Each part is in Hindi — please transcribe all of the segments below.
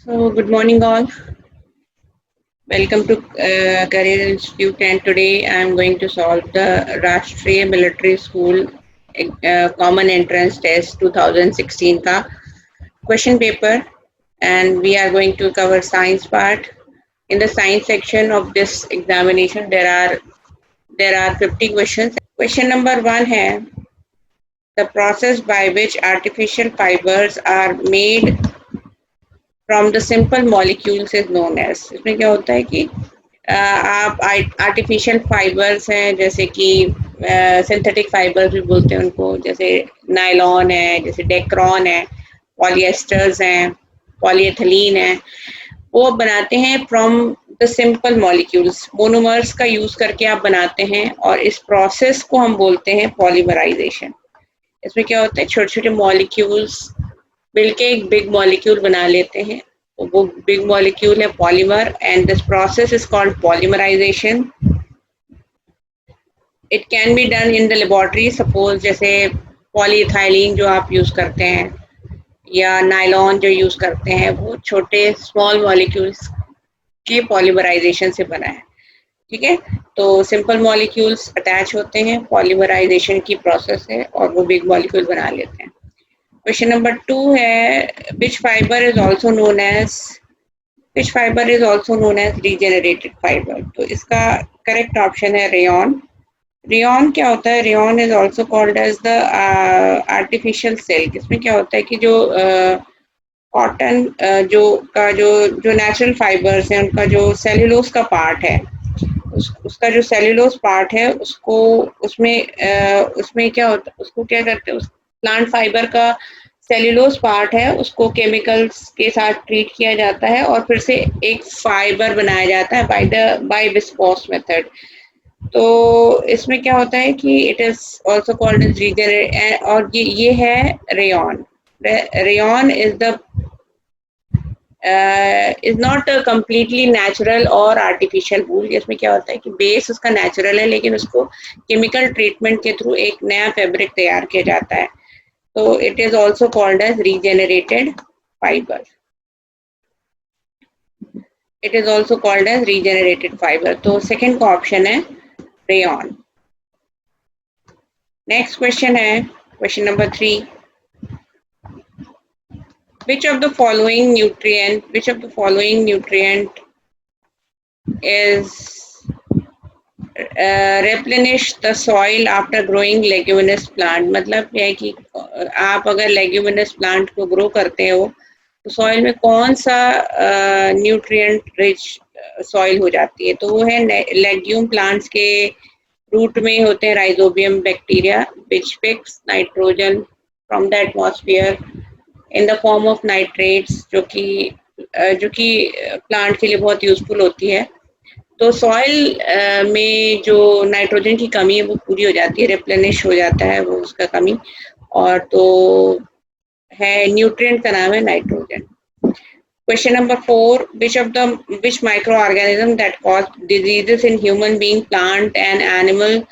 So, good morning, all. Welcome to Career Institute, and today I am going to solve the Rashtriya Military School Common Entrance Test 2016 ka question paper, and we are going to cover science part. In the science section of this examination, there are 50 questions. Question number one है the process by which artificial fibers are made from the simple molecules is known as. इसमें क्या होता है कि आप आर्टिफिशियल फाइबर्स हैं जैसे कि सिंथेटिक फाइबर्स भी बोलते हैं उनको, जैसे नायलॉन है, जैसे डेक्रॉन है, पॉलिएस्टर्स हैं, पॉलीएथिलीन है, वो बनाते हैं from the simple molecules, monomers का यूज करके आप बनाते हैं और इस प्रोसेस को हम बोलते हैं पॉलीमराइजेशन। इसमें क्या होता है, छोटे छोटे मॉलिक्यूल्स मिलके एक बिग मॉलिक्यूल बना लेते हैं, वो बिग मॉलिक्यूल है polymer and this process is called polymerization. It can be done in the laboratory, suppose जैसे पॉलीइथाइलिन जो आप यूज करते हैं या नायलॉन जो यूज करते हैं, वो छोटे स्मॉल मॉलिक्यूल्स के पॉलीमराइजेशन से बना है। ठीक है, तो सिंपल मॉलिक्यूल्स अटैच होते हैं, पॉलीमराइजेशन की प्रोसेस है और वो बिग मॉलिक्यूल बना लेते हैं। क्वेश्चन नंबर 2 है which fiber is also known as regenerated fiber। तो इसका करेक्ट ऑप्शन है रेयॉन। रेयॉन क्या होता है? Rayon is also called as the artificial silk. इसमें क्या होता है कि जो कॉटन जो नेचुरल फाइबर्स हैं, उनका जो सेल्यूलोज का पार्ट है, उसका जो सेल्यूलोज पार्ट है, उसमें क्या होता है, उसको क्या करते हैं, उस प्लांट फाइबर का सेल्यूलोज पार्ट है, उसको केमिकल्स के साथ ट्रीट किया जाता है और फिर से एक फाइबर बनाया जाता है बाय विस्कोस मेथड। तो इसमें क्या होता है कि it is also called as regenerate, और ये है rayon. Rayon is not completely natural और आर्टिफिशियल वूल। इसमें क्या होता है कि बेस उसका नेचुरल है, लेकिन उसको केमिकल ट्रीटमेंट के थ्रू एक नया फैब्रिक तैयार किया जाता है, तो it is also called as regenerated fiber. It is also called as regenerated fiber, तो सेकेंड का ऑप्शन है रेयॉन। नेक्स्ट क्वेश्चन है question number 3। which of the following nutrient is replenish the soil after growing leguminous plant। मतलब यह है कि आप अगर लेग्यूमिनस प्लांट को ग्रो करते हो तो सॉइल में कौन सा न्यूट्रिएंट रिच सॉइल हो जाती है, तो वो है लेग्यूम प्लांट्स के रूट में होते हैं rhizobium bacteria which fix nitrogen from the atmosphere in the form of nitrates, जो कि प्लांट के लिए बहुत यूजफुल होती है। तो सॉइल में जो नाइट्रोजन की कमी है वो पूरी हो जाती है, रिप्लेनिश हो जाता है वो उसका कमी, और तो है न्यूट्रिएंट का नाम है nitrogen. Question number 4, which microorganism that cause diseases in human being, plant and animal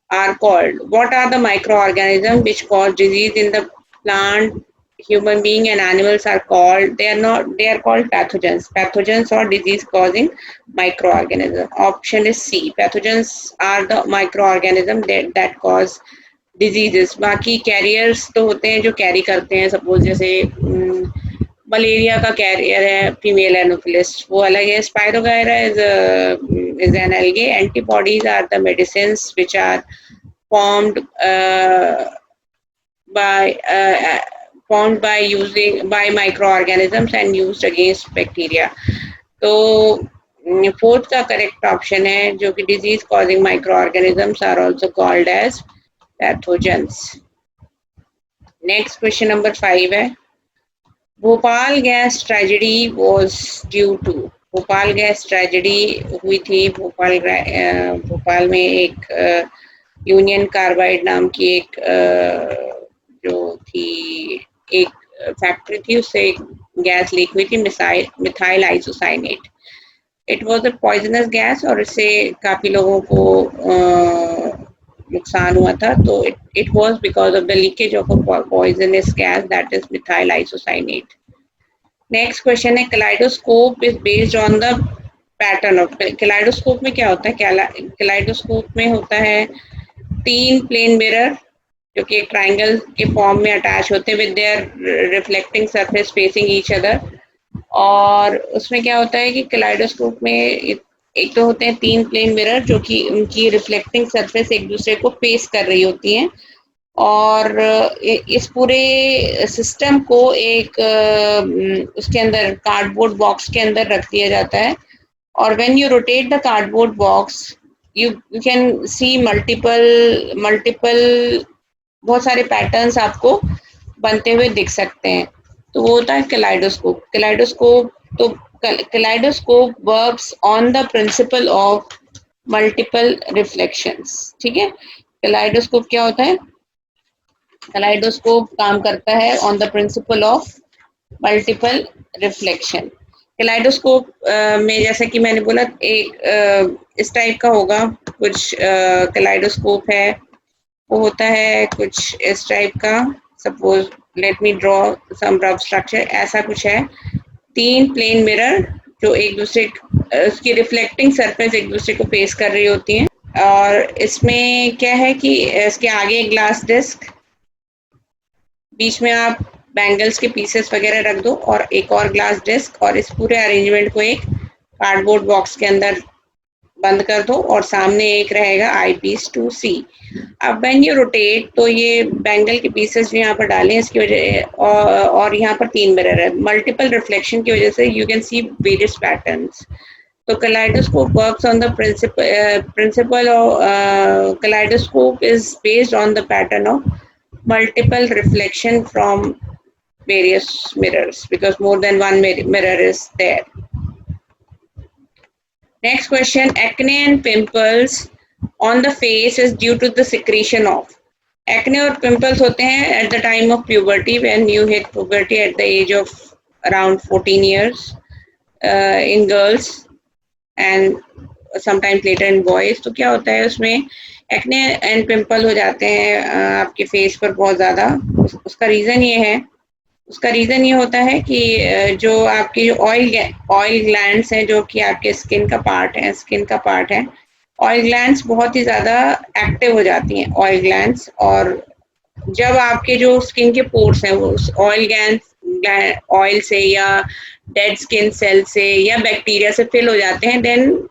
are called? What are the microorganisms which cause disease in the plant, human being and animals are called? They are called pathogens. Pathogens or disease causing microorganism. Option is C. Pathogens are the microorganism that cause diseases. बाकी कैरियर्स तो होते हैं जो कैरी करते हैं, सपोज जैसे मलेरिया का कैरियर है फीमेल एनोफिलिस, वो अलग है। Spirogyra is an algae. Antibodies are the medicines which are formed by microorganisms and used against bacteria। तो फोर्थ का करेक्ट ऑप्शन है, जो कि disease causing microorganisms are also called as pathogens. Next question number 5 है Bhopal gas tragedy was due to. Bhopal gas tragedy हुई थी, भोपाल में एक यूनियन कार्बाइड नाम की एक जो थी एक फैक्ट्री थी, उससे एक गैस लीक हुई थी, methyl isocyanate. It was a poisonous gas और इससे काफी लोगों को नुकसान हुआ था। तो it was because of the leakage of a poisonous gas that is methyl isocyanate. Next question है kaleidoscope is based on the pattern of. Kaleidoscope में क्या होता है? कलाइडोस्कोप में होता है 3 प्लेन मिरर जो कि एक ट्रायंगल के फॉर्म में अटैच होते हैं with their reflecting surface facing each other. और उसमें क्या होता है कि कलाइडोस्कोप में एक तो होते हैं 3 प्लेन मिरर जो कि उनकी रिफ्लेक्टिंग सरफेस एक दूसरे को फेस कर रही होती हैं, और इस पूरे सिस्टम को एक उसके अंदर कार्डबोर्ड बॉक्स के अंदर रख दिया जाता है। और when you rotate the cardboard box you can see multiple बहुत सारे पैटर्न्स आपको बनते हुए दिख सकते हैं। तो वो होता है कलाइडोस्कोप। तो kaleidoscope works on the principle of multiple reflections. ठीक है, कलाइडोस्कोप क्या होता है? कलाइडोस्कोप काम करता है on the principle of multiple reflection. Kaleidoscope में जैसा कि मैंने बोला एक इस टाइप का होगा, कुछ कलाइडोस्कोप है वो होता है कुछ इस टाइप का। Suppose let me draw some rough structure, ऐसा कुछ है। 3 प्लेन मिरर जो एक दूसरे उसकी रिफ्लेक्टिंग सरफेस एक दूसरे को फेस कर रही होती हैं, और इसमें क्या है कि इसके आगे एक ग्लास डिस्क, बीच में आप बैंगल्स के पीसेस वगैरह रख दो और एक और ग्लास डिस्क, और इस पूरे अरेंजमेंट को एक कार्डबोर्ड बॉक्स के अंदर बंद कर दो, और सामने एक रहेगा आई पीस टू सी। अब व्हेन यू रोटेट तो ये बैंगल के पीसेस जो यहाँ पर डालें इसकी वजह, और यहाँ पर 3 मिरर है, मल्टीपल रिफ्लेक्शन की वजह से you can see various patterns. तो kaleidoscope works on the principle of kaleidoscope is based on the pattern of multiple reflection from various mirrors because more than one mirror is there. Next question, acne and pimples on the face is due to the secretion of। acne और pimples होते हैं at the time of puberty, when you hit puberty at the age of around 14 years in girls and sometimes later in boys। तो क्या होता है उसमें एक्ने एंड पिंपल हो जाते हैं आपके फेस पर बहुत ज़्यादा। उसका रीज़न ये होता है कि जो आपकी जो ऑयल ग्लैंड्स हैं जो कि आपके स्किन का पार्ट है, ऑयल ग्लैंड्स बहुत ही ज़्यादा एक्टिव हो जाती हैं ऑयल ग्लैंड्स। और जब आपके जो स्किन के पोर्स हैं वो उस ऑयल से या डेड स्किन सेल से या बैक्टीरिया से फिल हो जाते हैं, देन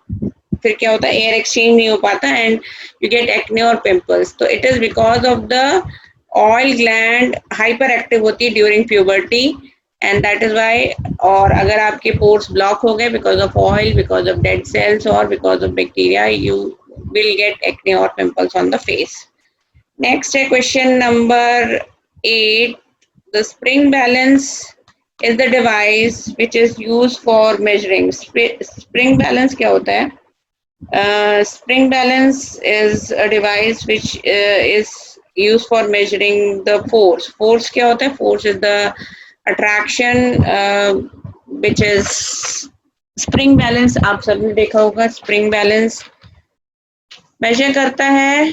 फिर क्या होता है, एयर एक्सचेंज नहीं हो पाता एंड यू गेट एक्ने और पिंपल्स। तो it is because of the oil gland hyperactive होती है during puberty and that is why. और अगर आपके पोर्स ब्लॉक हो गए because of oil, because of dead cells और because of bacteria, you will get acne और pimples on the face. Next है question number 8, the spring balance is the device which is used for measuring। spring balance क्या होता है? Spring balance is a device which is used for measuring the force क्या होता है? Force is the attraction which is spring balance। आप सबने देखा होगा spring balance measure करता है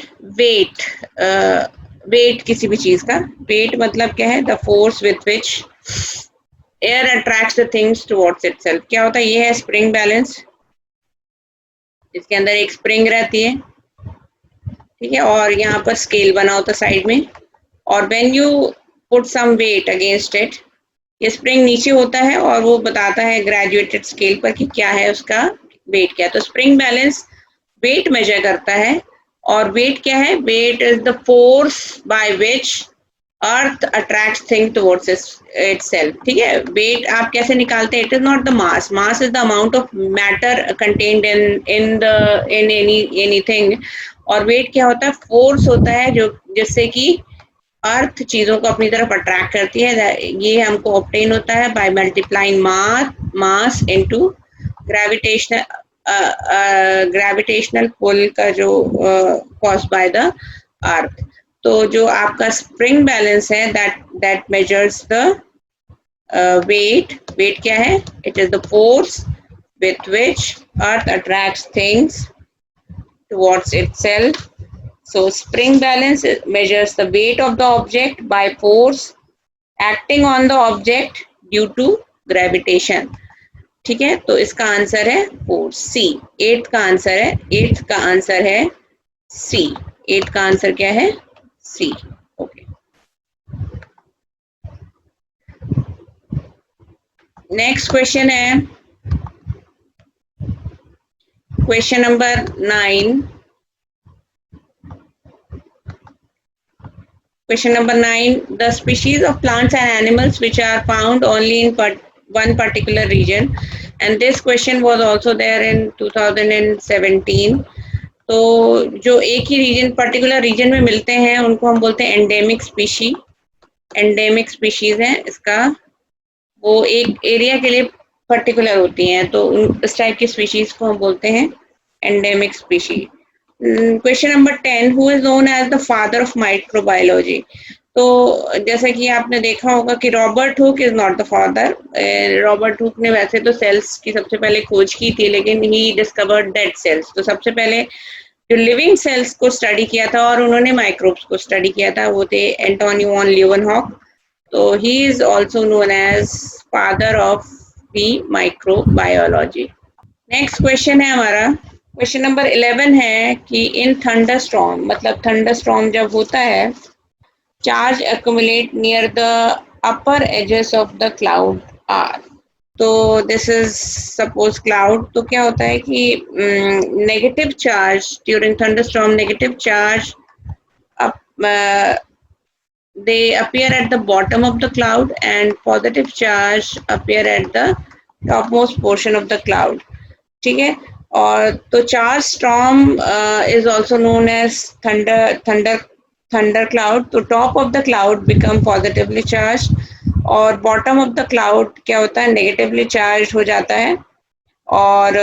weight किसी भी चीज का। weight मतलब क्या है? the force with which air attracts the things towards itself. क्या होता है? ये है स्प्रिंग बैलेंस। इसके अंदर एक स्प्रिंग रहती है, ठीक है, और यहाँ पर स्केल बना होता है साइड में, और when you put some weight against it, ये स्प्रिंग नीचे होता है और वो बताता है ग्रेजुएटेड स्केल पर कि क्या है उसका वेट क्या है। तो स्प्रिंग बैलेंस वेट मेजर करता है, और वेट क्या है? Weight is the force by which earth attracts thing towards itself. ठीक है, वेट आप कैसे निकालते हैं? It is not the mass is the amount of matter contained in anything. और वेट क्या होता है? फोर्स होता है जो जिससे कि अर्थ चीजों को अपनी तरफ अट्रैक्ट करती है। ये हमको ऑब्टेन होता है by multiplying mass into gravitational pull का जो कॉज्ड बाय द अर्थ। तो जो आपका स्प्रिंग बैलेंस है दैट मेजर्स द वेट क्या है? It is the force with which earth attracts things towards itself. So spring balance measures the weight of the object by force acting on the object due to gravitation. ठीक है, तो इसका आंसर है फोर्स, सी। एट का आंसर है, एट का आंसर है सी। एट का आंसर क्या है? सी। ओके, नेक्स्ट क्वेश्चन है question number 9। Question number 9. The species of plants and animals which are found only in one particular region, and this question was also there in 2017. तो जो एक ही रीजन, पर्टिकुलर रीजन में मिलते हैं उनको हम बोलते हैं एंडेमिक स्पीशी। एंडेमिक स्पीशीज है इसका, वो एक एरिया के लिए पर्टिकुलर होती हैं, तो इस टाइप की स्पीशीज को हम बोलते हैं endemic species. Question number 10, who is known as the father of microbiology. तो जैसा कि आपने देखा होगा कि Robert Hooke is not the father. Robert Hooke ने वैसे तो सेल्स की सबसे पहले खोज की थी, लेकिन ही डिस्कवर्ड डेड सेल्स। तो सबसे पहले जो लिविंग सेल्स को स्टडी किया था और उन्होंने माइक्रोब्स को स्टडी किया था वो थे एंटोनी वॉन ल्यूवेनहॉक। तो he is also known as father of the microbiology. Next question है हमारा, क्वेश्चन नंबर 11 है कि इन थंडर स्टॉर्म, मतलब थंडर स्टॉर्म जब होता है, charge accumulate near the upper edges of the cloud are। तो दिस इज सपोज क्लाउड, तो क्या होता है कि negative charge during thunderstorm, negative charge they appear at the bottom of the cloud and positive charge appear at the topmost portion of the cloud। ठीक है, और तो charge storm is also known as thunder cloud. तो top of the cloud become positively charge और बॉटम ऑफ द क्लाउड क्या होता है, नेगेटिवली चार्ज हो जाता है। और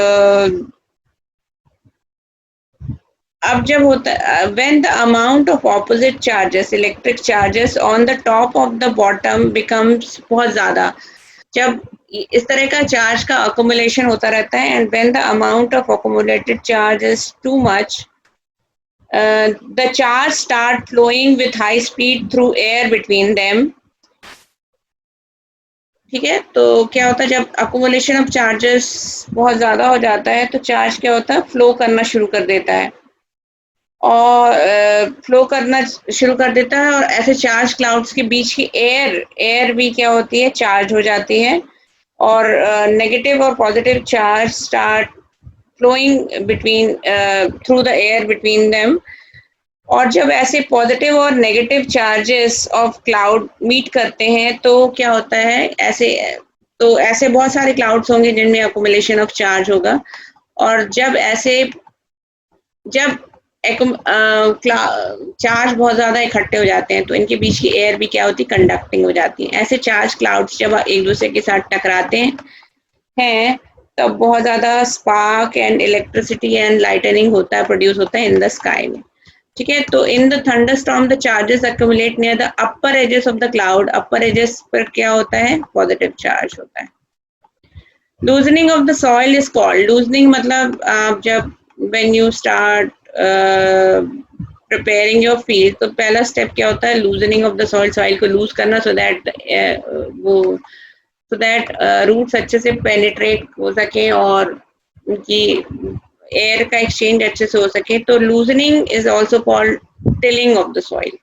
अब जब होता है when the amount of opposite charges, electric charges on the top of the bottom becomes बहुत ज्यादा, जब इस तरह का चार्ज का अकोमुलेशन होता रहता है and when the amount of accumulated charge is too much, the charge start flowing with high speed through air between them. ठीक है, तो क्या होता है जब अकोमुलेशन ऑफ चार्जेस बहुत ज्यादा हो जाता है तो चार्ज क्या होता है, फ्लो करना शुरू कर देता है और फ्लो करना शुरू कर देता है। और ऐसे चार्ज क्लाउड्स के बीच की एयर भी क्या होती है, चार्ज हो जाती है और नेगेटिव और positive charge start flowing between through the air between them. और जब ऐसे पॉजिटिव और negative charges of cloud meet करते हैं तो क्या होता है, ऐसे बहुत सारे क्लाउड्स होंगे जिनमें अकोमुलेशन ऑफ चार्ज होगा। और जब चार्ज बहुत ज्यादा इकट्ठे हो जाते हैं तो इनके बीच की एयर भी क्या होती है, कंडक्टिंग हो जाती है। ऐसे चार्ज क्लाउड्स जब एक दूसरे के साथ टकराते हैं तब बहुत ज्यादा spark and electricity and lightning होता है, प्रोड्यूस होता है इन द स्काई में। ठीक है, तो in the thunderstorm the charges accumulate near the upper edges of the cloud. Upper edges पर क्या होता है, पॉजिटिव चार्ज होता है। Loosening of the soil is called, loosening मतलब आप जब when you start preparing your field, तो पहला स्टेप क्या होता है, loosening of the soil, soil को लूज करना सो दैट रूट्स अच्छे से पेनिट्रेट हो सके और उनकी एयर का एक्सचेंज अच्छे से हो सके। तो loosening is also called tilling of the soil.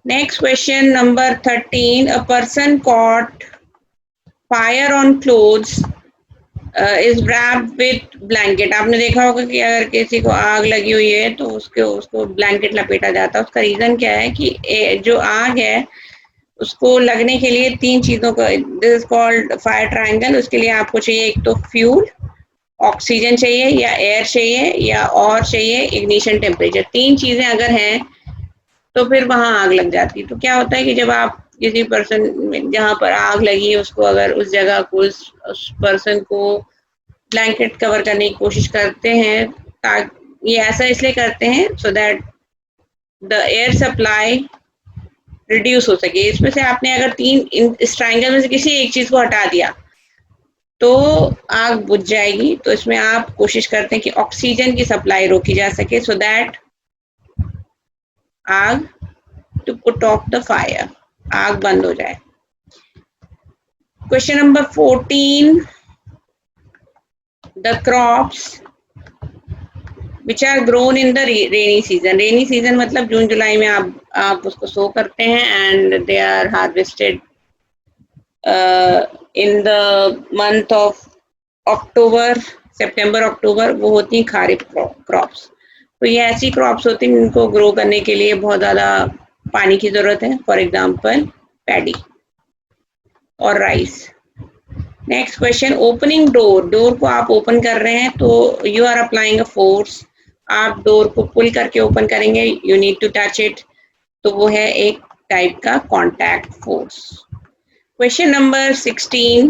Next question number 13, a person cot fire on clothes is wrapped with blanket. आपने देखा होगा कि अगर किसी को आग लगी हुई है तो उसको ब्लैंकेट लपेटा जाता है। उसका रीजन क्या है कि जो आग है उसको लगने के लिए तीन चीजों का, this is called fire triangle. उसके लिए आपको चाहिए एक तो फ्यूल, ऑक्सीजन चाहिए या एयर चाहिए या और चाहिए इग्निशन टेम्परेचर। तीन चीजें अगर हैं तो फिर वहां आग लग जाती है। तो क्या होता है कि जब आप किसी पर्सन जहां पर आग लगी है उसको, अगर उस जगह को उस पर्सन को ब्लैंकेट कवर करने की कोशिश करते हैं, ताकि ये ऐसा इसलिए करते हैं so that the air supply reduce हो सके। इसमें से आपने अगर इस ट्रायंगल में से किसी एक चीज को हटा दिया तो आग बुझ जाएगी। तो इसमें आप कोशिश करते हैं कि ऑक्सीजन की सप्लाई रोकी जा सके so that to put off the fire, आग बंद हो जाए। Question number 14, the crops which are grown in the rainy season. Rainy season मतलब जून जुलाई में आप उसको सो करते हैं and they are harvested in the month of October, September, October, वो होती हैं खारिफ क्रॉप्स। तो ये ऐसी क्रॉप्स होती हैं जिनको ग्रो करने के लिए बहुत ज़्यादा पानी की ज़रूरत है, फॉर एग्जांपल पैडी और rice. Next question, opening door, door को आप ओपन कर रहे हैं तो you are applying a force, आप डोर को पुल करके ओपन करेंगे, you need to touch it, तो वो है एक टाइप का contact force. Question number 16,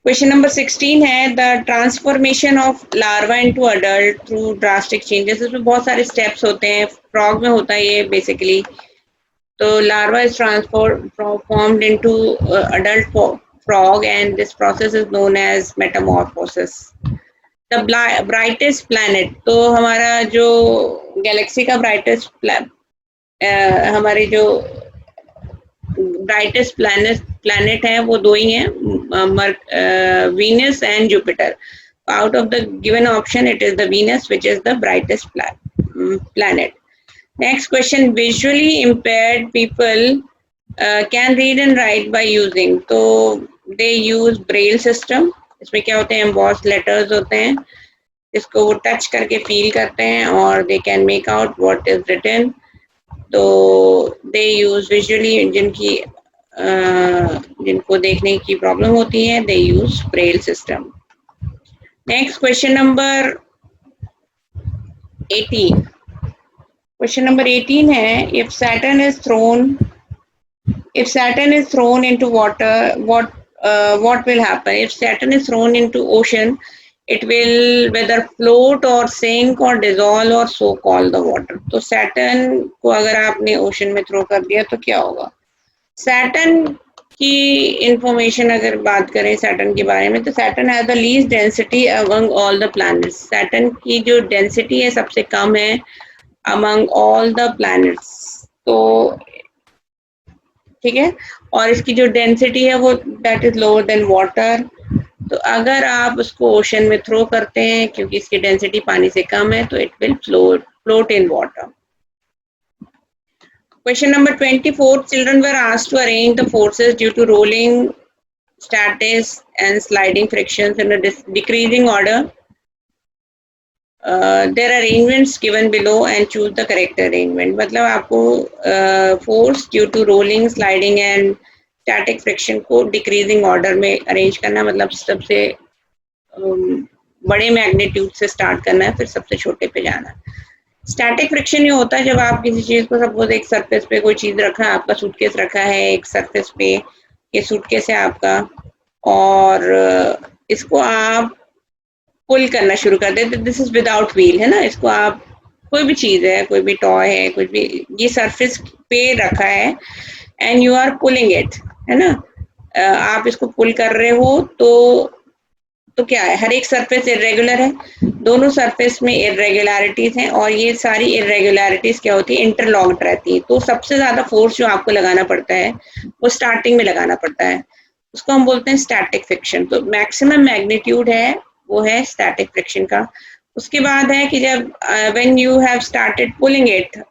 question number 16 है the transformation of larva into adult through drastic changes. इसमें बहुत सारे स्टेप्स होते हैं, फ्रॉग में होता है ये बेसिकली। तो larva is transformed into adult frog and this process is known as metamorphosis. The brightest planet, तो हमारा जो गैलेक्सी का हमारे जो ब्राइटेस्ट प्लैनेट है वो दो ही हैं, Venus and Jupiter. Out of the given option it is the Venus which is the brightest planet. Next question, visually impaired people can read and write by using, तो they use braille system। इसमें क्या होते हैं, embossed letters होते हैं, इसको वो टच करके फील करते हैं और they can make out what is written। तो they use visually, जिनको देखने की प्रॉब्लम होती है they use braille system। Next question number 18, question number 18 है if Saturn is thrown into water, what will happen? If Saturn is thrown into ocean, it will whether float or sink or dissolve or so call the water। तो Saturn को अगर आपने ओशन में थ्रो कर दिया तो क्या होगा? Saturn की इंफॉर्मेशन अगर बात करें Saturn के बारे में, तो Saturn has the least density among all the planets। Saturn की जो डेंसिटी है सबसे कम है among all the planets। तो ठीक है, और इसकी जो डेंसिटी है वो that is lower than water. तो अगर आप उसको ओशन में थ्रो करते हैं, क्योंकि इसकी डेंसिटी पानी से कम है, तो it will float in water. Question number 24, children were asked to arrange the forces due to rolling, static and sliding frictions in a decreasing order. There are arrangements given below and choose the correct arrangement. मतलब आपको force due to rolling, sliding and static friction को डिक्रीजिंग ऑर्डर में अरेंज करना, मतलब सबसे बड़े मैग्नीट्यूड से स्टार्ट करना है, फिर सबसे छोटे पे जाना है। स्टैटिक फ्रिक्शन ये होता है जब आप किसी चीज को, सपोज एक सरफेस पे कोई चीज रखा है, आपका सूटकेस रखा है एक सरफेस पे, ये सूटकेस है आपका, और इसको आप पुल करना शुरू कर दे, दिस इज विदाउट व्हील, है ना। इसको आप, कोई भी चीज है, कोई भी टॉय है, कुछ भी, ये सरफेस पे रखा है and you are pulling it, है ना। आप इसको पुल कर रहे हो तो क्या है, हर एक सरफेस इरेगुलर है, दोनों सरफेस में इरेगुलरिटीज हैं, और ये सारी इरेगुलरिटीज क्या होती है, इंटरलॉक्ड रहती है। तो सबसे ज्यादा फोर्स जो आपको लगाना पड़ता है वो स्टार्टिंग में लगाना पड़ता है, उसको हम बोलते हैं स्टैटिक फ्रिक्शन। तो मैक्सिमम मैग्नीट्यूड है वो है स्टैटिक फ्रिक्शन का। उसके बाद है कि जब when you have started pulling it,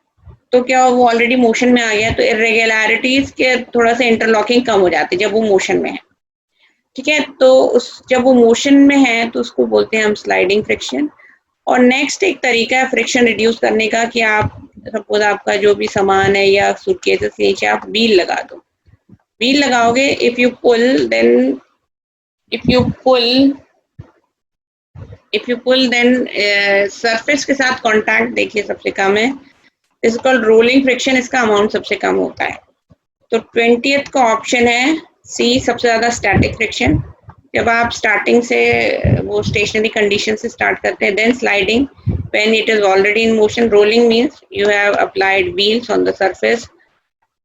तो क्या वो ऑलरेडी मोशन में आ गया, तो इरेगुलरिटीज के थोड़ा सा इंटरलॉकिंग कम हो जाती है जब वो मोशन में है, ठीक है। तो जब वो मोशन में है तो उसको बोलते हैं हम स्लाइडिंग फ्रिक्शन। और नेक्स्ट एक तरीका है फ्रिक्शन रिड्यूस करने का कि आप सपोज आपका जो भी सामान है या सूटकेस के नीचे आप व्हील लगा दो, व्हील लगाओगे, if you pull then surface के साथ कांटेक्ट देखिए सबसे कम है, इज कॉल्ड रोलिंग फ्रिक्शन, इसका अमाउंट सबसे कम होता है। तो 20th का ऑप्शन है सी, सबसे ज्यादा स्टैटिक फ्रिक्शन। जब आप स्टार्टिंग से वो स्टेशनरी कंडीशन से स्टार्ट करते हैं, then sliding when it is already in motion, rolling means you have applied wheels on the surface,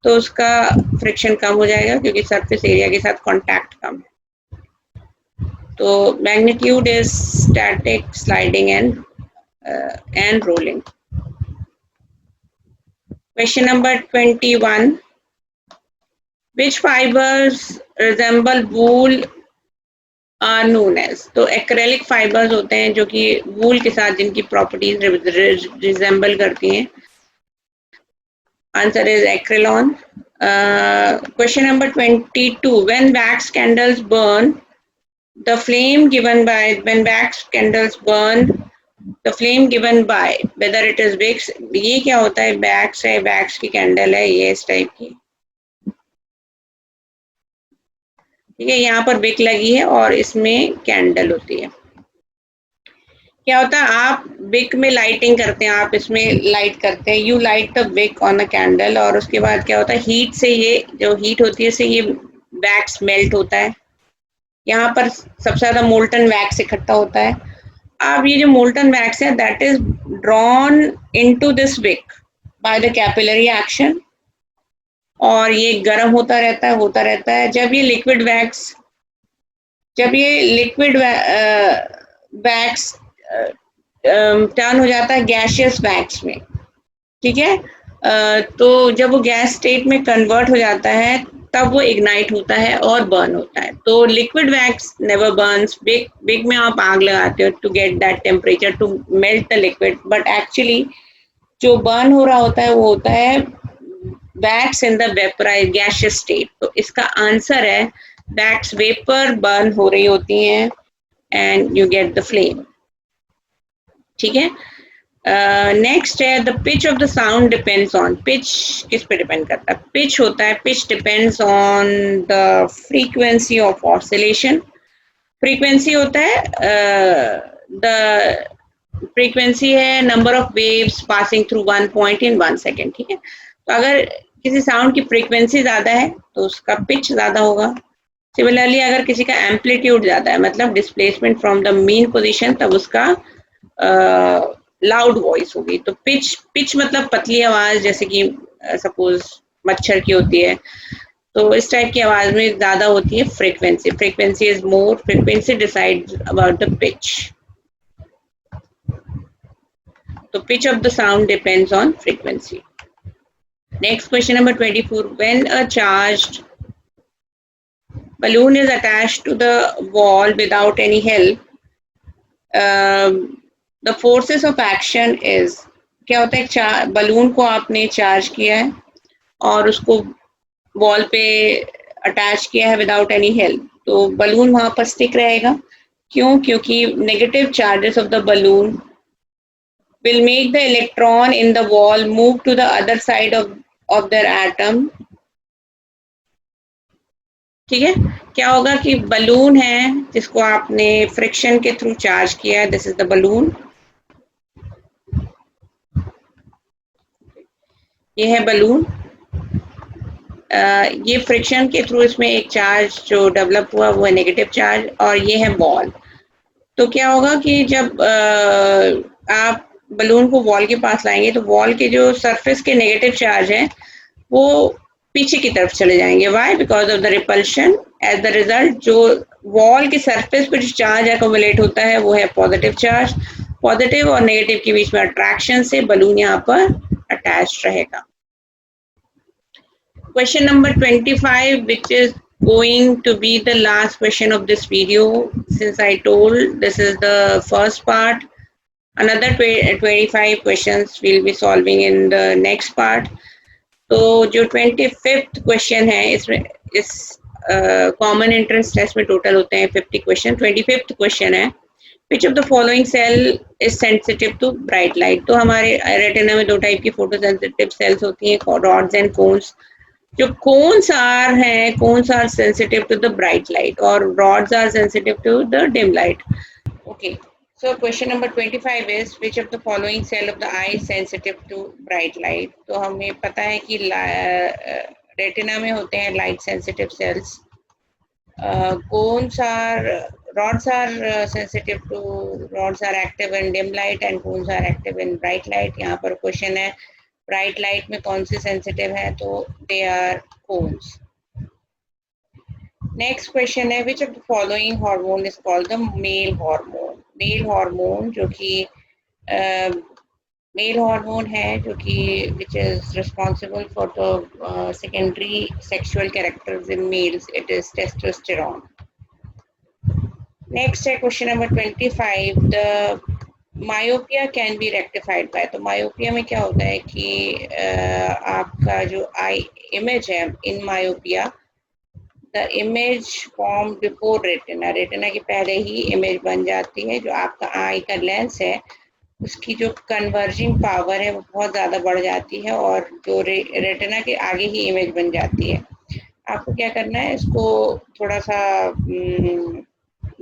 तो उसका फ्रिक्शन कम हो जाएगा क्योंकि सरफेस एरिया के साथ कांटेक्ट कम है। तो magnitude is static, sliding and rolling. Question number 21, Which fibers resemble wool are known as? तो एक्रेलिक फाइबर्स होते हैं जो कि वूल के साथ जिनकी प्रॉपर्टीज रिजेंबल करती हैं. Answer is acrylon. Question number 22. When wax candles burn, the flame given by when wax candles burn, the flame given by whether it is wicks. ये क्या होता है? wax है, wax की कैंडल है, ये इस टाइप की. ठीक है, यहाँ पर विक लगी है और इसमें कैंडल होती है. क्या होता है? आप विक में लाइटिंग करते हैं, आप इसमें लाइट करते हैं, you light the wick on a candle, और उसके बाद क्या होता है? हीट से ये जो हीट होती है, इससे ये वैक्स मेल्ट होता है. यहाँ पर सबसे ज्यादा मोल्टन वैक्स इकट्ठा होता है. अब ये जो मोल्टन वैक्स है that is drawn into this wick by the capillary action, और ये गर्म होता रहता है. जब ये लिक्विड वैक्स टर्न हो जाता है गैसियस वैक्स में. ठीक है, तो जब वो गैस स्टेट में कन्वर्ट हो जाता है तब वो इग्नाइट होता है और बर्न होता है. तो लिक्विड वैक्स नेवर बर्न्स. बिग में आप आग लगाते हो to get that temperature to melt the liquid, but actually जो बर्न हो रहा होता है वो होता है wax in the vaporise gaseous state. तो इसका आंसर है वैक्स वेपर बर्न हो रही होती हैं and you get the flame. ठीक है, नेक्स्ट है the pitch of the sound depends on. Pitch किस पे डिपेंड करता है? पिच होता है, pitch depends on the frequency of oscillation. Frequency होता है द फ्रीक्वेंसी है number of waves passing through one point in 1 second. ठीक है, तो अगर किसी साउंड की फ्रीक्वेंसी ज्यादा है तो उसका पिच ज्यादा होगा. सिमिलरली अगर किसी का एम्पलीट्यूड ज्यादा है, मतलब displacement from the mean position, तब उसका लाउड वॉइस होगी. तो पिच मतलब पतली आवाज, जैसे कि सपोज मच्छर की होती है, तो इस टाइप की आवाज में ज्यादा होती है frequency. Frequency is more, frequency decides about the pitch. तो pitch of the sound depends on frequency. Next question number 24. When a charged balloon is attached to the wall without any help, the forces of action is. क्या होता है? बलून को आपने चार्ज किया है और उसको वॉल पे अटैच किया है विदाउट एनी हेल्प, तो बलून वहां पर स्टिक रहेगा. क्यों? क्योंकि negative charges of the balloon will make the electron in the wall move to the other side of their atom. ठीक है, क्या होगा कि बलून है जिसको आपने फ्रिक्शन के थ्रू चार्ज किया है, दिस इज द बलून. ये है बलून, ये फ्रिक्शन के थ्रू इसमें एक चार्ज जो डेवलप हुआ वो है नेगेटिव चार्ज, और ये है वॉल. तो क्या होगा कि जब आप बलून को वॉल के पास लाएंगे तो वॉल के जो सरफेस के नेगेटिव चार्ज है वो पीछे की तरफ चले जाएंगे. Why? Because of the repulsion. As the result जो वॉल के सरफेस पर जो चार्ज एक्युमुलेट होता है वो है पॉजिटिव चार्ज. पॉजिटिव और नेगेटिव के बीच में अट्रैक्शन से बलून यहाँ पर अटैच रहेगा. Question number 25, which is going to be the last question of this video, since I told this is the first part. Another 25 questions we'll be solving in the next part. तो जो 25th question है, इसमें इस कॉमन एंट्रेंस टेस्ट में टोटल होते हैं 50 क्वेश्चन. 25th क्वेश्चन है which of the following cell is sensitive to bright light. तो हमारे रेटिना में दो टाइप की फोटो सेंसिटिव सेल्स होती हैं, रॉड्स एंड कोन्स. जो cones are sensitive to the bright light और rods are sensitive to the dim light. Okay, so question number 25 is which of the following cell of the eye is sensitive to bright light. तो हमें पता है कि रेटिना में होते हैं light sensitive sales. rods are sensitive to rods are active in dim light and cones are active in bright light. यहाँ पर क्वेश्चन है ब्राइट लाइट में कौन से सेंसिटिव है, तो they are cones. Next question है which of the following hormone is called the male hormone. Male hormone जो कि मेल हार्मोन है जो कि which is responsible for the secondary sexual characters in males, it is testosterone. Next है question number 25. The myopia can be rectified by. तो मायोपिया में क्या होता है कि आपका जो आई इमेज है in myopia, the image form before retina, retina के पहले ही इमेज बन जाती है. जो आपका आई का लेंस है उसकी जो कन्वर्जिंग पावर है वो बहुत ज़्यादा बढ़ जाती है और जो रेटिना के आगे ही इमेज बन जाती है. आपको क्या करना है, इसको थोड़ा सा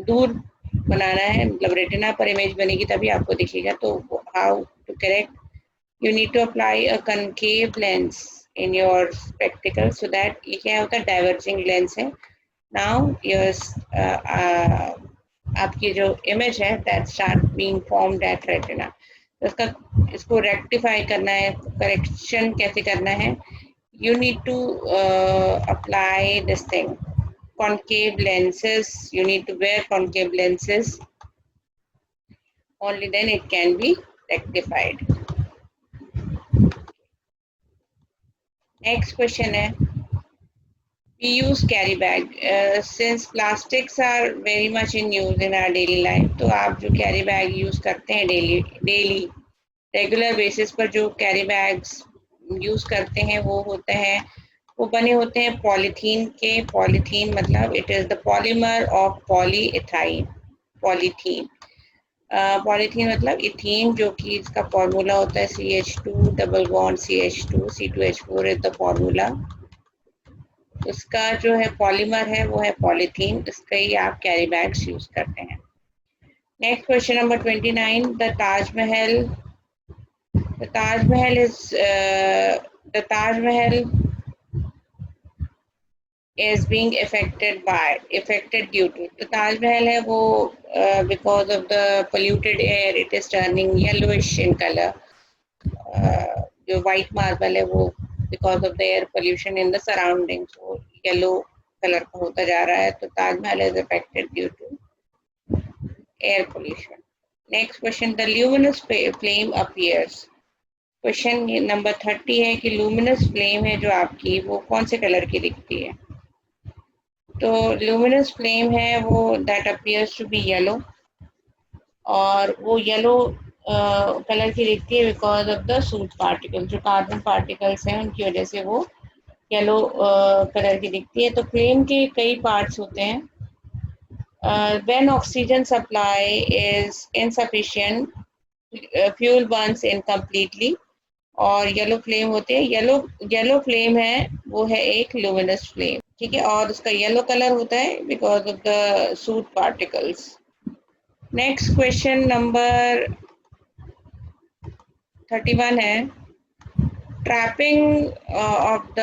दूर बनाना है, मतलब रेटिना पर इमेज बनेगी तभी आपको दिखेगा. तो how to correct, you need to apply a concave lens in your spectacle so that ये क्या होता है, diverging lens है. Now yours आपकी जो image है that start being formed at retina. तो इसको rectify करना है, correction कैसे करना है, you need to apply this thing, concave lenses. You need to wear concave lenses, only then it can be rectified. Next question है, we use carry bag. Since plastics are very much in use in our daily life, तो आप जो carry bag use करते हैं डेली रेगुलर बेसिस पर जो कैरी बैग्स यूज करते हैं वो होते हैं, वो बने होते हैं पॉलीथीन के. पॉलीथीन मतलब it is the polymer of polyethene. Polythene, polythene मतलब इथीन, जो कि इसका फॉर्मूला होता है CH2 double bond CH2 C2H4 is the formula. उसका जो है पॉलीमर है वो है पॉलीथीन, इसका ही आप कैरी बैग्स यूज करते हैं. Next question number 29. The Taj Mahal, the Taj Mahal is the Taj Mahal is being affected due to. The Taj Mahal है वो because of the polluted air it is turning yellowish in color. जो white marble है वो because of the air pollution in the surroundings वो yellow color का होता जा रहा है. तो Taj Mahal is affected due to air pollution. Next question. The luminous flame appears. Question number 30 है कि लूमिनस फ्लेम है जो आपकी वो कौन से कलर की दिखती है. तो लूमिनस फ्लेम है वो that appears to be yellow, और वो येलो कलर की दिखती है because of the soot particle. जो कार्बन पार्टिकल्स हैं उनकी वजह से वो येलो कलर की दिखती है. तो फ्लेम के कई पार्ट्स होते हैं. When oxygen supply is insufficient, fuel Burns incompletely, और येलो फ्लेम होते हैं. येलो फ्लेम है वो है एक लुमिनस फ्लेम, ठीक है, और उसका येलो कलर होता है because of the soot particles. Next question number 31 है, trapping of the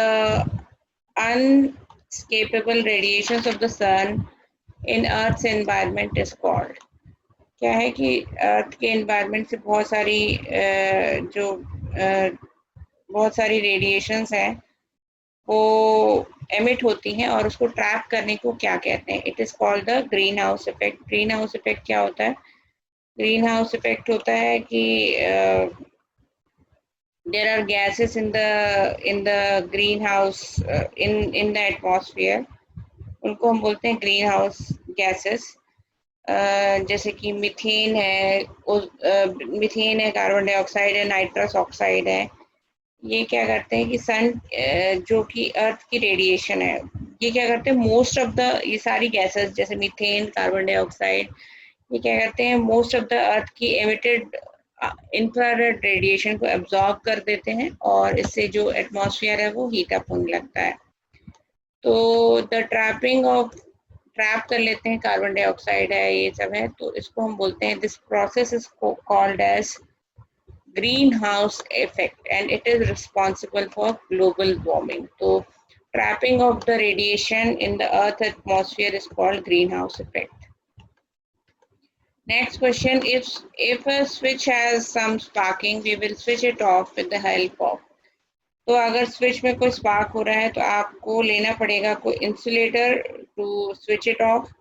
unescapable radiations of the sun in earth's environment is called. क्या है कि अर्थ के एनवायरनमेंट से बहुत सारी रेडिएशंस हैं वो एमिट होती हैं, और उसको ट्रैप करने को क्या कहते हैं. It is called the green house effect. Green house effect क्या होता है, ग्रीन हाउस इफेक्ट होता है कि there are gases in the green house in the atmosphere, उनको हम बोलते हैं ग्रीन हाउस गैसेस. जैसे कि मीथेन है, कार्बन डाइऑक्साइड है, नाइट्रस ऑक्साइड है. ये क्या करते हैं कि सन जो कि अर्थ की रेडिएशन है, ये क्या करते हैं, मोस्ट ऑफ द ये सारी गैसेस जैसे मीथेन, कार्बन डाइऑक्साइड, ये क्या करते हैं, मोस्ट ऑफ द अर्थ की एमिटेड इंफ्रारेड रेडिएशन को एब्जॉर्ब कर देते हैं, और इससे जो एटमॉस्फेयर है वो हीट अप होने लगता है. तो द ट्रैप कर लेते हैं, कार्बन डाइऑक्साइड है, ये सब है, तो इसको हम बोलते हैं, this process is called as greenhouse effect and it is responsible for global warming. So trapping of the radiation in the earth atmosphere is called greenhouse effect. Next question, if a switch has some sparking, we will switch it off with the help of. तो अगर स्विच में कोई स्पार्क हो रहा है तो आपको लेना पड़ेगा कोई insulator to switch it off.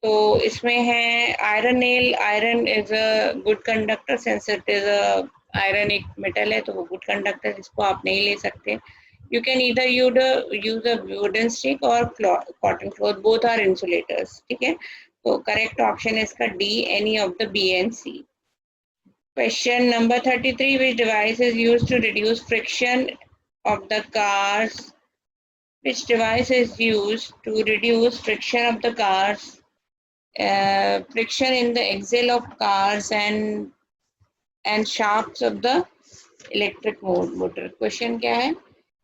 तो इसमें है iron nail. Iron is a good conductor since it is iron एक मेटल है तो वो गुड कंडक्टर, इसको आप नहीं ले सकते. You can either use a wooden stick or cotton cloth. Both are insulators. ठीक है. तो correct option is इसका D, any of the B and C. Question number 33. Which device is used to reduce friction of the cars? Which device is used to reduce friction of the cars? Friction in the axle of cars and shafts of the electric motor. Question क्या है?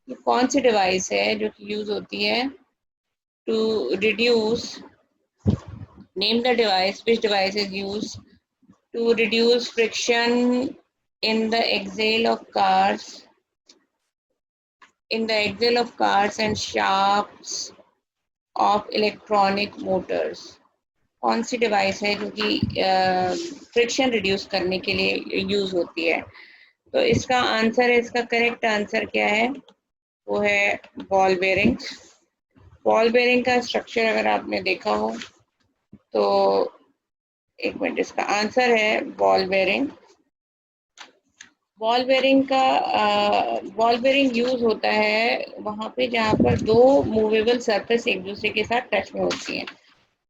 ये कौन सी डिवाइस है जो कि यूज होती है to reduce, name the device, which device is use to reduce friction in the axle of cars, in the axle of cars and shafts of electronic motors. कौन सी डिवाइस है जो कि फ्रिक्शन रिड्यूस करने के लिए यूज होती है? तो इसका आंसर है, इसका करेक्ट आंसर क्या है? वो है बॉल बेरिंग. बॉल बेरिंग का स्ट्रक्चर अगर आपने देखा हो तो एक मिनट, इसका आंसर है ball bearing. Ball bearing use होता है वहां पे जहाँ पर दो मूवेबल सरफेस एक दूसरे के साथ टच में होती हैं.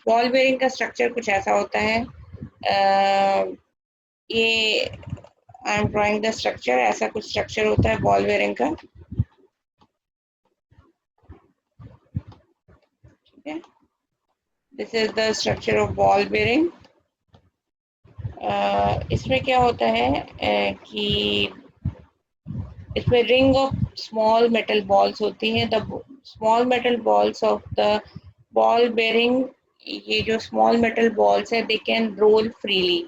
बॉल बेरिंग का स्ट्रक्चर कुछ ऐसा होता है. ये I am drawing the structure. ऐसा कुछ स्ट्रक्चर होता है बॉल बेरिंग का. ठीक है, this is the structure of ball bearing. इसमें क्या होता है कि इसमें ring of small metal balls होती हैं. The small metal balls of the ball bearing, ये जो स्मॉल मेटल बॉल्स है, दे कैन रोल फ्रीली.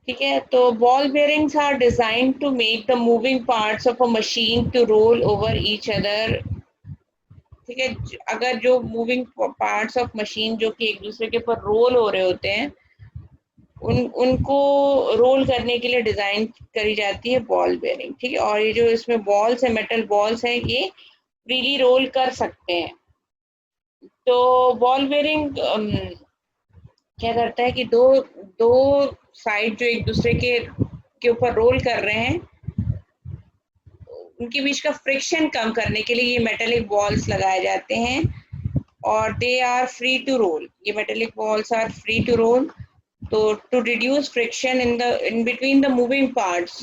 ठीक है, तो ball bearings are design to make the moving parts of a machine to roll over each other. ठीक है, अगर जो मूविंग पार्ट्स ऑफ मशीन जो कि एक दूसरे के ऊपर रोल हो रहे होते हैं, उनको रोल करने के लिए डिजाइन करी जाती है बॉल बेरिंग. ठीक है, और ये जो इसमें बॉल्स है, मेटल बॉल्स है, ये फ्रीली रोल कर सकते हैं. तो बॉल बेरिंग क्या करता है कि दो दो साइड जो एक दूसरे के ऊपर रोल कर रहे हैं, उनके बीच का फ्रिक्शन कम करने के लिए ये मेटेलिक बॉल्स लगाए जाते हैं और they are free to roll. ये metallic balls are free to roll. So to reduce friction in between the moving parts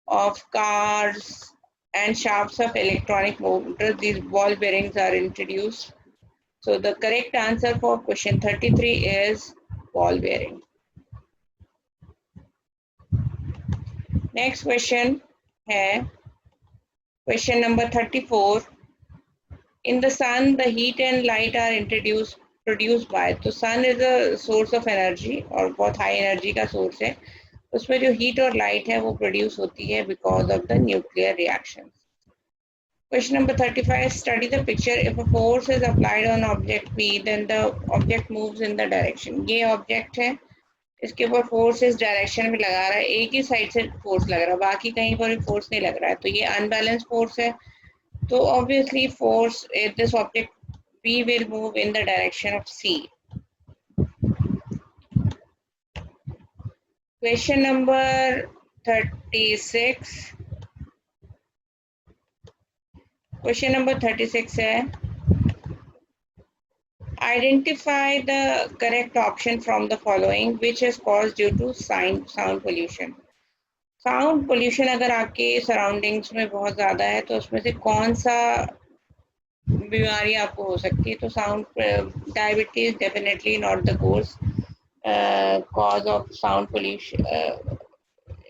of cars and shafts of electronic motors, these ball bearings are introduced. So the correct answer for question 33 is ball bearing. Next question है question number 34. In the sun, the heat and light are produced by. तो sun is a source of energy और बहुत हाई एनर्जी का सोर्स है. उसमें जो हीट और लाइट है वो प्रोड्यूस होती है because of the nuclear reaction. Question number 35. Study the picture. If a force is applied on object P, then the object moves in the direction. ये ऑब्जेक्ट है, इसके ऊपर फोर्स इस डायरेक्शन में लगा रहा है, एक ही साइड से फोर्स लग रहा है, बाकी कहीं पर भी फोर्स नहीं लग रहा है, तो ये अनबैलेंस फोर्स है. So obviously force, this object P will move in the direction of C. Question number 36. Question number 36 है identify the correct option from the following which is caused due to sound pollution. Sound pollution अगर आपके सराउंडिंग्स में बहुत ज़्यादा है तो उसमें से कौन सा बीमारी आपको हो सकती है? तो sound, diabetes definitely not the cause of sound pollution.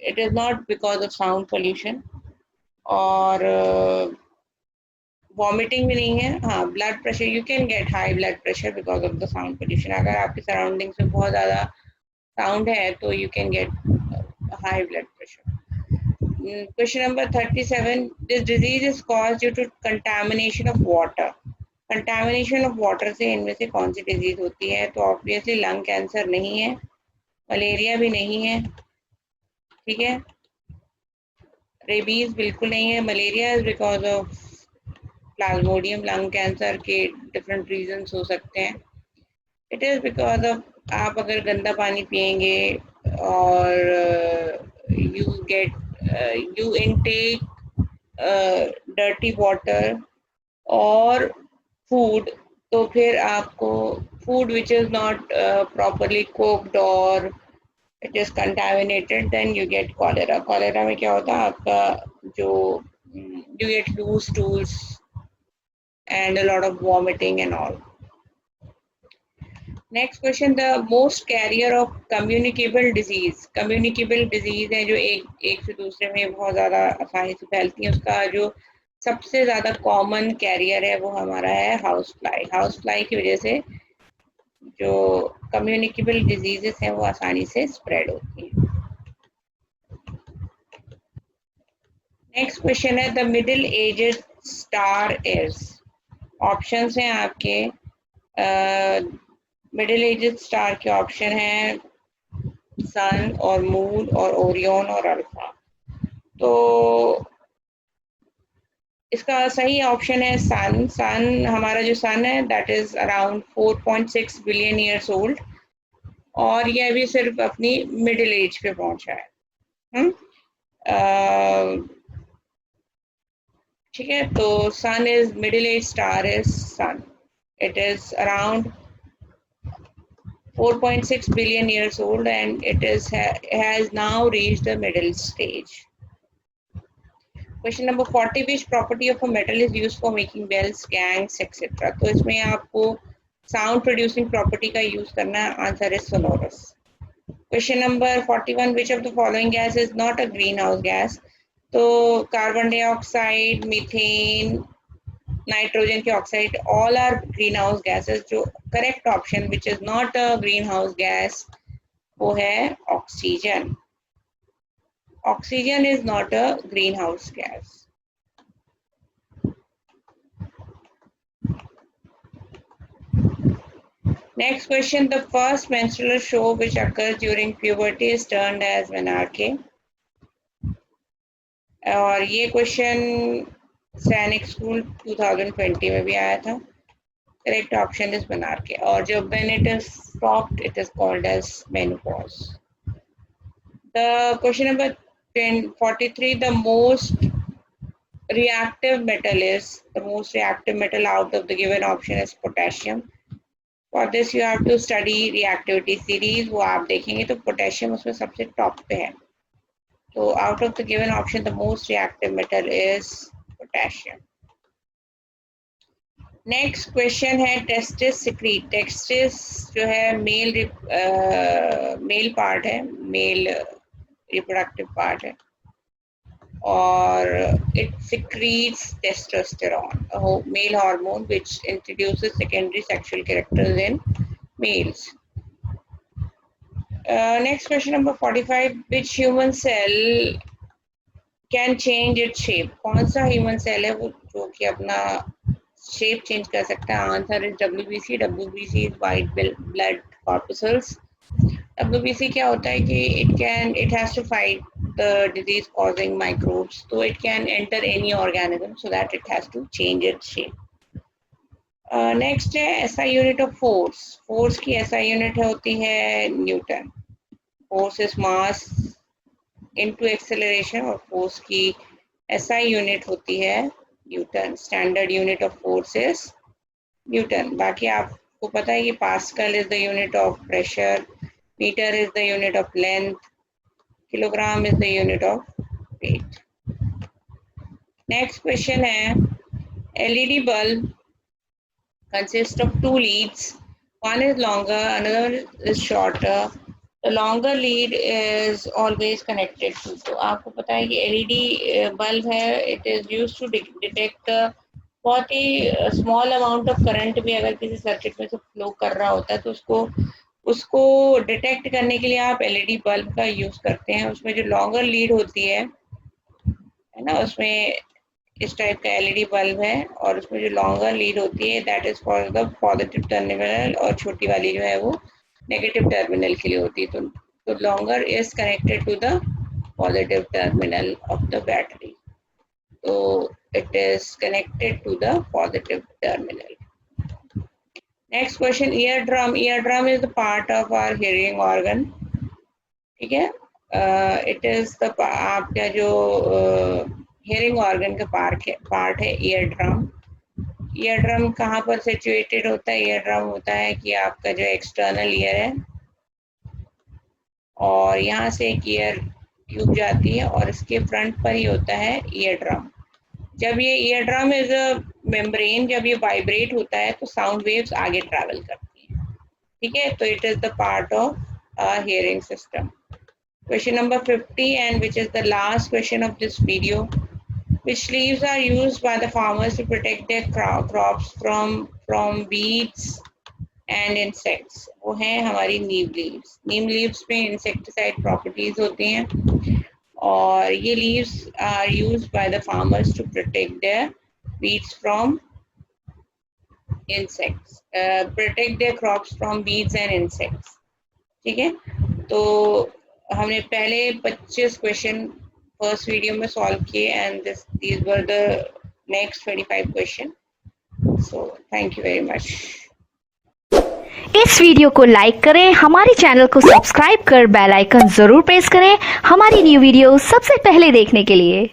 It is not because of sound pollution. और वॉमिटिंग भी नहीं है. हाँ, blood pressure, you can get high blood pressure because of the sound pollution. अगर आपकी सराउंडिंग्स में बहुत ज़्यादा साउंड है तो you can get high blood pressure. Question number 37. This disease is caused due to contamination of water. Contamination of water से इनमें से कौन सी डिजीज होती है? तो ऑब्वियसली लंग कैंसर नहीं है, मलेरिया भी नहीं है. ठीक है, रेबीज बिल्कुल नहीं है. Malaria is because of Plasmodium. Lung cancer के डिफरेंट रीजंस हो सकते हैं. इट इज बिकॉज ऑफ आप अगर गंदा पानी पियेंगे और you intake dirty water or food, तो फिर आपको food which is not properly cooked or it is contaminated, then you get cholera. Cholera में क्या होता है आपका जो you get loose stools and a lot of vomiting and all. Next question, the most carrier of communicable disease. Communicable disease है जो एक से दूसरे में बहुत ज़्यादा आसानी से फैलती है, उसका जो सबसे ज़्यादा कॉमन कैरियर है वो हमारा है हाउस फ्लाई. हाउस फ्लाई की वजह से जो कम्युनिकेबल डिजीजेस हैं वो आसानी से स्प्रेड होती हैं. नेक्स्ट क्वेश्चन है the middle aged star is. Options हैं आपके. मिडिल एजेड स्टार के ऑप्शन हैं सन और मून और ओरियन और अल्फा. तो इसका सही ऑप्शन है सन. सन हमारा जो सन है that is around 4.6 billion years old और ये अभी सिर्फ अपनी मिडिल एज पे पहुंचा है. ठीक है, तो sun is middle age star is sun. It is around 4.6 billion years old and it has now reached the middle stage. Question number 40, which property of a metal is used for making bells, gangs, etc. तो इसमें आपको sound producing property का use करना है. Answer is sonorous. Question number 41, which of the following gas is not a greenhouse gas? तो carbon dioxide, methane, नाइट्रोजन के oxide all are greenhouse gases. जो correct option which is not a greenhouse gas वो है oxygen. Oxygen is not a greenhouse gas. Next question, the first menstrual show which occurs during puberty is termed as menarche. और ये क्वेश्चन सैनिक स्कूल 2020 में भी आया था. Correct option is menarche. और जब when it is stopped it is called as menopause. The question number 43, the most reactive metal out of the given option is potassium. For this you have to study reactivity series. वो आप देखेंगे तो पोटेशियम उसमें सबसे टॉप पे है. तो out of the given option the most reactive metal is potassium. Next question है टेस्टिस सिक्रीट. टेस्टिस जो है मेल पार्ट है, मेल रिप्रोडक्टिव पार्ट है और it secretes testosterone, male hormone which introduces secondary sexual characters in males. Next question number 45, which human cell can change its shape. कौन सा ह्यूमन सेल है वो जो कि अपना शेप चेंज कर सकता है. Answer is WBC. WBC is white blood corpuscles. WBC क्या होता है कि it has to fight the disease causing microbes, so it can enter any organism so that it has to change its shape. Next है SI unit of force. Force की SI यूनिट होती है newton. Force is mass into acceleration और फोर्स की SI यूनिट होती है newton. Standard unit of force is newton. बाकी आपको पता है कि pascal is the unit of pressure, metre is the unit of length, kilogram is the unit of weight. Next question है LED bulb consists of two leads. One is longer, another is shorter. The longer lead is always connected to. तो आपको पता है कि LED बल्ब है, it is used to detect बहुत ही स्मॉल अमाउंट ऑफ करंट भी अगर किसी सर्किट में से फ्लो कर रहा होता है तो उसको डिटेक्ट करने के लिए आप LED बल्ब का यूज करते हैं. उसमें जो लॉन्गर लीड होती है ना, उसमें इस टाइप का LED बल्ब है और उसमें जो लॉन्गर लीड होती है that is for the positive terminal और छोटी वाली जो है वो नेगेटिव टर्मिनल के लिए होती है. तो longer is connected to the positive terminal of the battery. तो it is connected to the positive terminal. Next question, eardrum. Eardrum is the part of our hearing organ. ठीक है, इट इज द आपका जो हियरिंग ऑर्गन का पार्ट है ईयर ड्रम। ईयर ड्रम कहाँ पर सिचुएटेड होता है? ईयर ड्रम होता है कि आपका जो एक्सटर्नल ईयर है और यहाँ से एक ईयर ट्यूब जाती है और इसके फ्रंट पर ही होता है ईयर ड्रम। जब ये ear drum is a membrane, जब ये वाइब्रेट होता है तो साउंड वेव्स आगे ट्रैवल करती हैं, ठीक है। तो it is the part of hearing system. Question number 50, and which is the last question of this video. Which leaves are used by the farmers to protect their crops from weeds and insects? वो हैं हमारी नीम लीव्स। नीम लीव्स में इंसेक्टिसाइड प्रॉपर्टीज होती हैं और ये leaves are used by the farmers to protect their weeds from insects, protect their crops from weeds and insects, ठीक है। तो हमने पहले 25 क्वेश्चन फर्स्ट वीडियो में सॉल्व किए and these were the next 25 question. So thank you very much. इस वीडियो को लाइक करें, हमारे चैनल को सब्सक्राइब कर बेल आइकन जरूर प्रेस करें हमारी न्यू वीडियो सबसे पहले देखने के लिए।